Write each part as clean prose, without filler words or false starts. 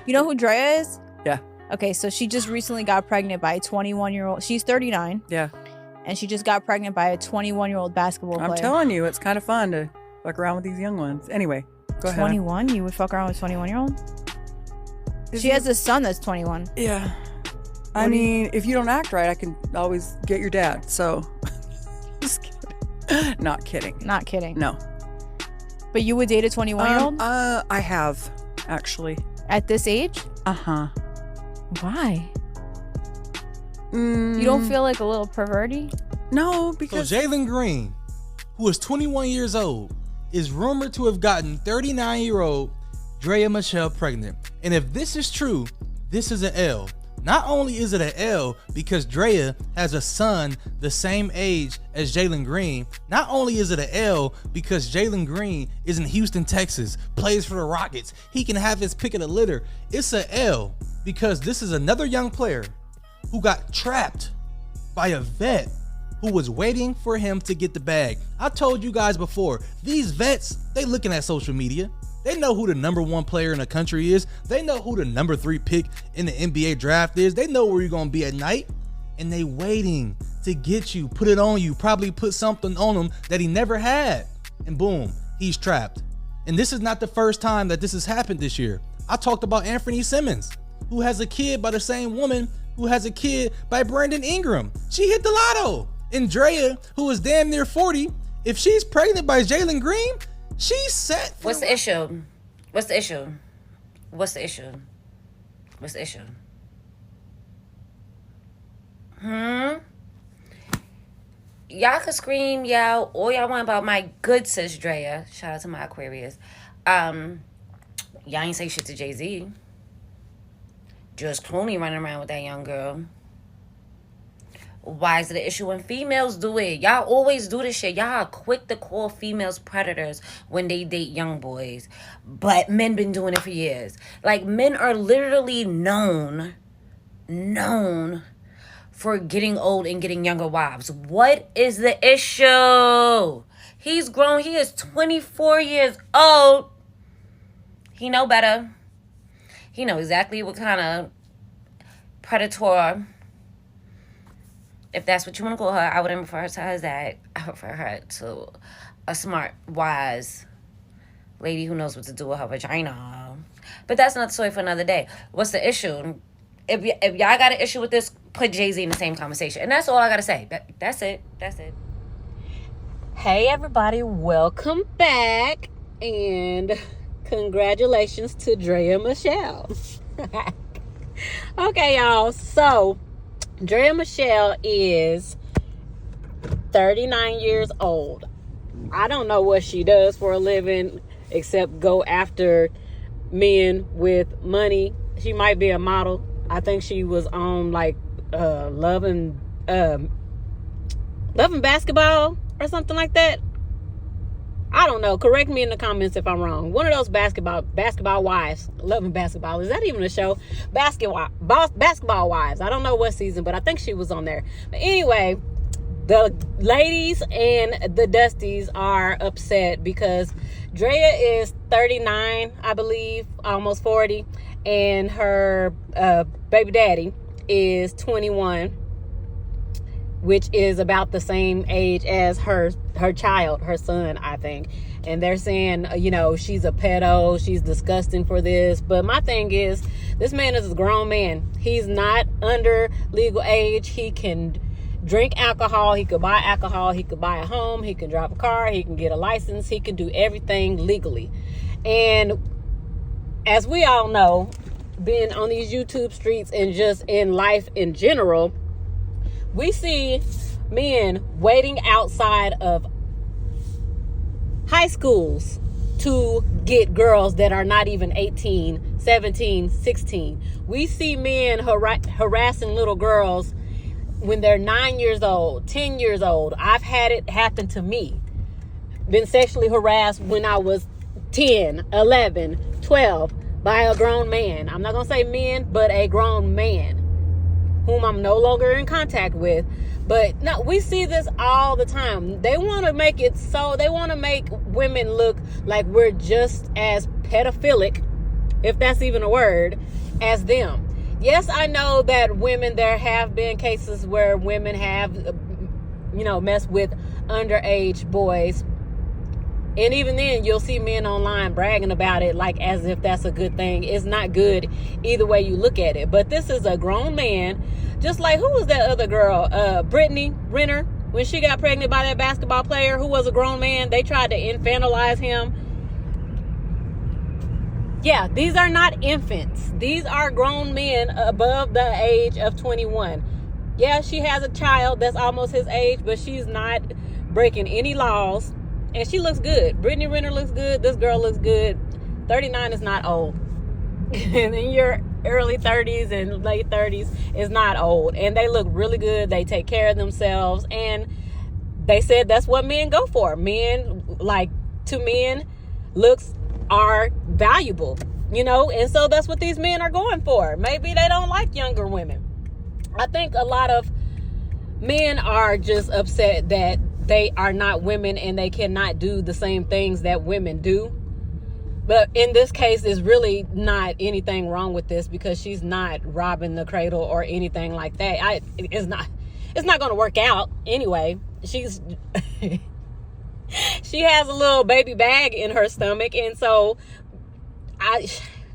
You know who Draya is? Yeah. Okay, so she just recently got pregnant by a 21-year-old. She's 39. Yeah. And she just got pregnant by a 21-year-old basketball player. I'm telling you, it's kind of fun to fuck around with these young ones. Anyway, go ahead. 21? You would fuck around with a 21-year-old? She has a son that's 21. Yeah. I mean, if you don't act right, I can always get your dad. So, just kidding. Not kidding. Not kidding. No. But you would date a 21-year-old? I have, actually. At this age? Uh-huh. Why? You don't feel like a little perverty? No, because... So Jalen Green, who is 21 years old, is rumored to have gotten 39-year-old Draya Michele pregnant. And if this is true, this is an L. Not only is it an L because Draya has a son the same age as Jalen Green, not only is it an L because Jalen Green is in Houston, Texas, plays for the Rockets, he can have his pick of the litter. It's an L because this is another young player who got trapped by a vet who was waiting for him to get the bag. I told you guys before, these vets, they looking at social media. They know who the #1 player in the country is. They know who the #3 pick in the NBA draft is. They know where you're going to be at night. And they waiting to get you, put it on you, probably put something on him that he never had. And boom, he's trapped. And this is not the first time that this has happened this year. I talked about Anthony Simmons, who has a kid by the same woman who has a kid by Brandon Ingram. She hit the lotto. And Draya, who is damn near 40, if she's pregnant by Jalen Green, she's set. What's the issue? What's the issue? What's the issue? What's the issue? Y'all could scream, yell, all y'all want about my good sis Draya. Shout out to my Aquarius. Y'all ain't say shit to Jay-Z. George Clooney running around with that young girl. Why is it an issue when females do it? Y'all always do this shit. Y'all are quick to call females predators when they date young boys. But men been doing it for years. Like, men are literally known for getting old and getting younger wives. What is the issue? He's grown. He is 24 years old. He know better. He know exactly what kind of predator, if that's what you want to call her. I wouldn't refer her to her as that. I prefer her to a smart, wise lady who knows what to do with her vagina. But that's not the story for another day. What's the issue? If y'all got an issue with this, put Jay-Z in the same conversation. And that's all I got to say. That's it. That's it. Hey, everybody. Welcome back. And congratulations to Draya Michele. Okay, y'all. So, Draya Michele is 39 years old. I don't know what she does for a living except go after men with money. She might be a model. I think she was on like Love and Basketball or something like that. I don't know. Correct me in the comments if I'm wrong. One of those basketball wives. Love and Basketball. Is that even a show? Basketball Wives. I don't know what season, but I think she was on there. But anyway, the ladies and the Dusties are upset because Draya is 39, I believe, almost 40, and her baby daddy is 21, which is about the same age as her child, her son, I think. And they're saying, she's a pedo, she's disgusting for this. But my thing is, this man is a grown man. He's not under legal age. He can drink alcohol. He could buy alcohol. He could buy a home. He can drive a car. He can get a license. He can do everything legally. And as we all know, being on these YouTube streets and just in life in general, we see men waiting outside of high schools to get girls that are not even 18, 17, 16. We see men harassing little girls when they're 9 years old, 10 years old. I've had it happen to me. Been sexually harassed when I was 10, 11, 12 by a grown man. I'm not going to say men, but a grown man whom I'm no longer in contact with. But no, we see this all the time. They want to make it so, they want to make women look like we're just as pedophilic if that's even a word, as them. Yes, I know that women, there have been cases where women have, messed with underage boys. And even then, you'll see men online bragging about it like as if that's a good thing. It's not good either way you look at it. But this is a grown man. Just like, who was that other girl? Brittany Renner. When she got pregnant by that basketball player who was a grown man, they tried to infantilize him. Yeah, these are not infants. These are grown men above the age of 21. Yeah, she has a child that's almost his age, but she's not breaking any laws. And she looks good. Brittany Renner looks good. This girl looks good. 39 is not old. And in your early 30s and late 30s is not old. And they look really good. They take care of themselves. And they said that's what men go for. Men, to men, looks are valuable, and so that's what these men are going for. Maybe they don't like younger women. I think a lot of men are just upset that they are not women and they cannot do the same things that women do. But in this case, there's really not anything wrong with this, because she's not robbing the cradle or anything like that. It's not going to work out anyway. She's she has a little baby bag in her stomach, and so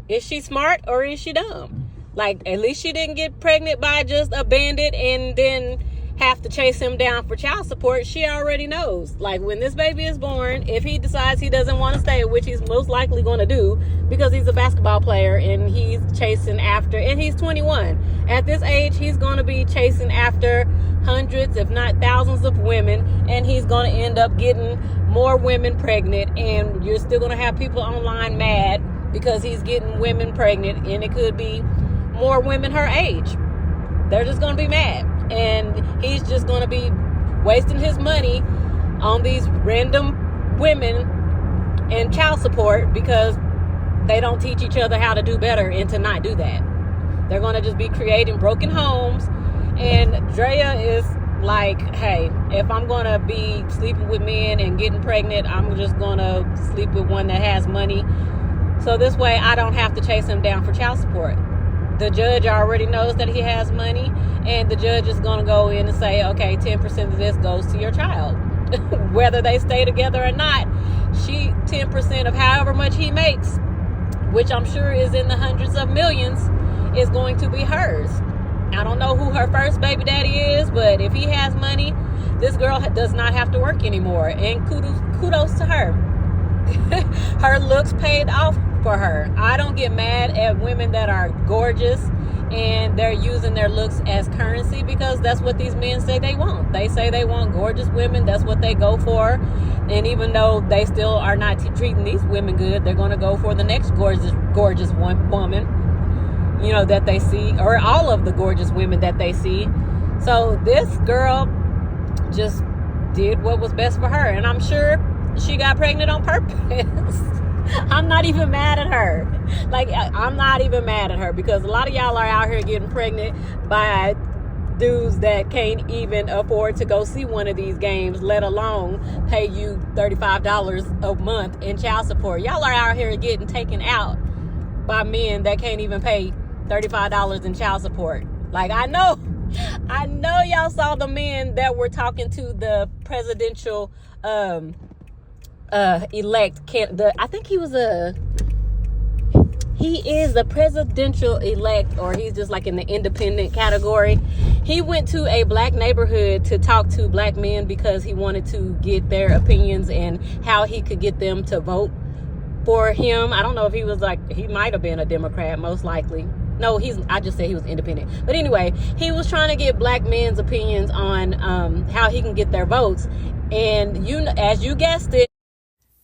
is she smart or is she dumb? At least she didn't get pregnant by just a bandit and then have to chase him down for child support. She already knows. When this baby is born, if he decides he doesn't want to stay, which he's most likely going to do because he's a basketball player and he's chasing after, and he's 21. At this age, he's going to be chasing after hundreds, if not thousands of women, and he's going to end up getting more women pregnant, and you're still going to have people online mad because he's getting women pregnant, and it could be more women her age. They're just going to be mad. And he's just going to be wasting his money on these random women and child support because they don't teach each other how to do better and to not do that. They're going to just be creating broken homes. And Draya is like, hey, if I'm going to be sleeping with men and getting pregnant, I'm just going to sleep with one that has money. So this way I don't have to chase him down for child support. The judge already knows that he has money, and the judge is going to go in and say, okay, 10% of this goes to your child. Whether they stay together or not, 10% of however much he makes, which I'm sure is in the hundreds of millions, is going to be hers. I don't know who her first baby daddy is, but if he has money, this girl does not have to work anymore. And kudos to her. Her looks paid off for her. I don't get mad at women that are gorgeous and they're using their looks as currency, because that's what these men say they want. They say they want gorgeous women. That's what they go for. And even though they still are not treating these women good, they're going to go for the next gorgeous woman, that they see, or all of the gorgeous women that they see. So this girl just did what was best for her. And I'm sure she got pregnant on purpose. I'm not even mad at her. I'm not even mad at her, because a lot of y'all are out here getting pregnant by dudes that can't even afford to go see one of these games, let alone pay you $35 a month in child support. Y'all are out here getting taken out by men that can't even pay $35 in child support. I know y'all saw the men that were talking to the presidential elect. I think he is the presidential elect, or he's just in the independent category. He went to a black neighborhood to talk to black men because he wanted to get their opinions and how he could get them to vote for him. I don't know if he was he might have been a Democrat, most likely. No, I just said he was independent. But anyway, he was trying to get black men's opinions on how he can get their votes. And as you guessed it.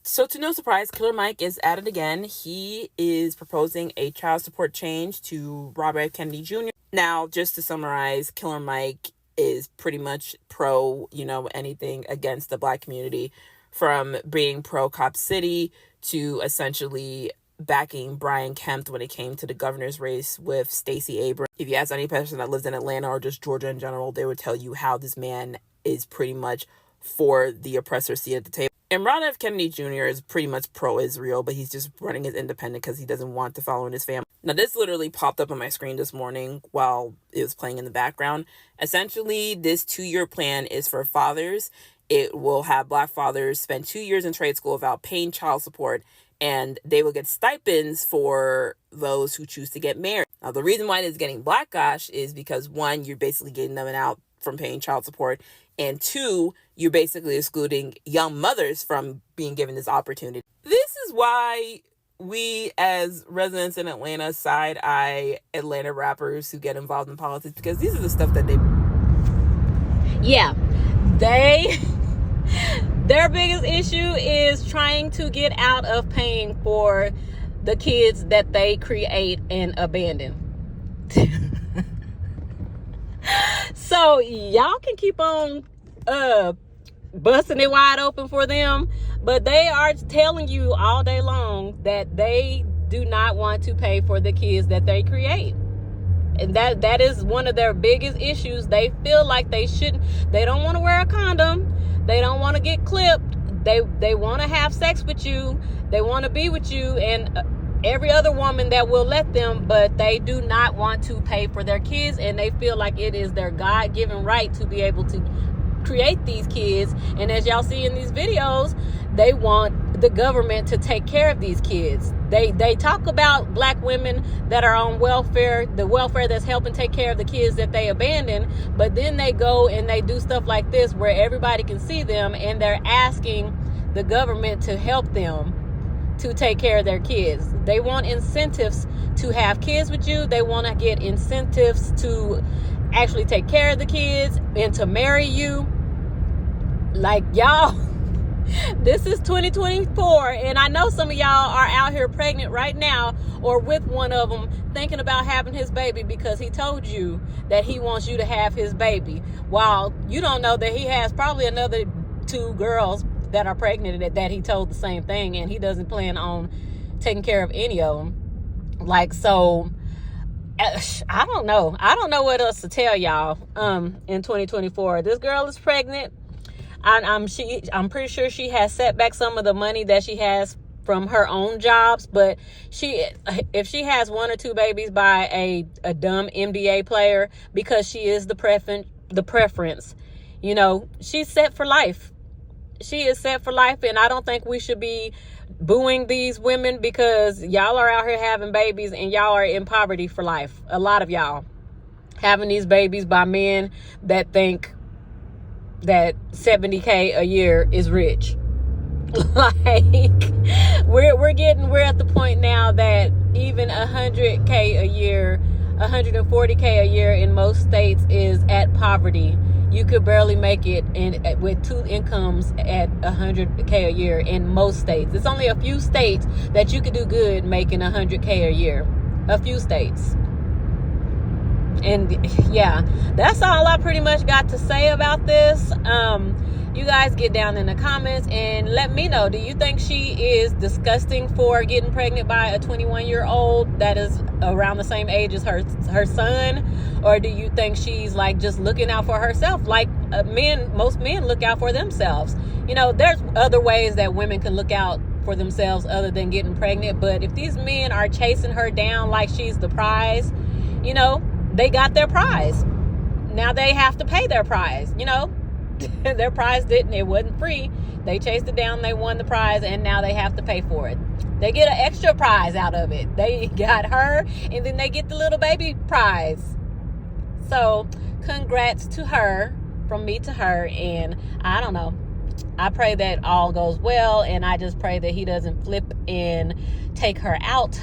So to no surprise, Killer Mike is at it again. He is proposing a child support change to Robert F. Kennedy Jr. Now, just to summarize, Killer Mike is pretty much pro, anything against the black community, from being pro Cop City to essentially backing Brian Kemp when it came to the governor's race with Stacey Abrams. If you ask any person that lives in Atlanta or just Georgia in general, they would tell you how this man is pretty much for the oppressor seat at the table. And Robert F. Kennedy Jr. is pretty much pro-Israel, but he's just running as independent because he doesn't want to follow in his family. Now, this literally popped up on my screen this morning while it was playing in the background. Essentially, this 2-year plan is for fathers. It will have Black fathers spend 2 years in trade school without paying child support, and they will get stipends for those who choose to get married. Now, the reason why it is getting blackwash is because, one, you're basically getting them out from paying child support, and 2, you're basically excluding young mothers from being given this opportunity. This is why we as residents in Atlanta side-eye Atlanta rappers who get involved in politics, because these are the stuff that they... Yeah, their biggest issue is trying to get out of paying for the kids that they create and abandon. So y'all can keep on busting it wide open for them, but they are telling you all day long that they do not want to pay for the kids that they create. And that is one of their biggest issues. They feel like they don't want to wear a condom. They don't want to get clipped. They want to have sex with you. They want to be with you and every other woman that will let them, but they do not want to pay for their kids, and they feel like it is their God-given right to be able to create these kids. And as y'all see in these videos, they want the government to take care of these kids. They talk about Black women that are on welfare, the welfare that's helping take care of the kids that they abandon, but then they go and they do stuff like this where everybody can see them, and they're asking the government to help them to take care of their kids. They want incentives to have kids with you. They want to get incentives to actually take care of the kids and to marry you. Like, y'all, this is 2024, and I know some of y'all are out here pregnant right now or with one of them thinking about having his baby because he told you that he wants you to have his baby, while you don't know that he has probably another 2 girls that are pregnant that he told the same thing, and he doesn't plan on taking care of any of them. Like, so I don't know what else to tell y'all. In 2024, this girl is pregnant. I'm pretty sure she has set back some of the money that she has from her own jobs, but if she has 1 or 2 babies by a dumb NBA player because she is the preference, you know, she's set for life. She is set for life, and I don't think we should be booing these women because y'all are out here having babies and y'all are in poverty for life. A lot of y'all having these babies by men that think that $70K a year is rich. Like, we're at the point now that even $100K a year, $140K a year in most states is at poverty. You could barely make it with 2 incomes at $100K a year in most states. It's only a few states that you could do good making $100K a year. A few states. And yeah, that's all I pretty much got to say about this. You guys get down in the comments and let me know, do you think she is disgusting for getting pregnant by a 21-year-old that is around the same age as her son? Or do you think she's like just looking out for herself? Like most men look out for themselves. You know, there's other ways that women can look out for themselves other than getting pregnant. But if these men are chasing her down like she's the prize, you know, they got their prize. Now they have to pay their prize, you know. Their prize it wasn't free. They chased it down, they won the prize, and now they have to pay for it. They get an extra prize out of it. They got her, and then they get the little baby prize. So congrats to her, from me to her. And I don't know, I pray that all goes well, and I just pray that he doesn't flip and take her out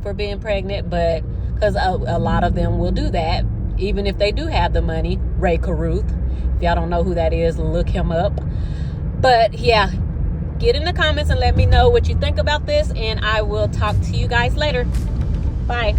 for being pregnant, but because a lot of them will do that, even if they do have the money. Ray Caruth, if y'all don't know who that is, look him up. But yeah, get in the comments and let me know what you think about this, and I will talk to you guys later. Bye.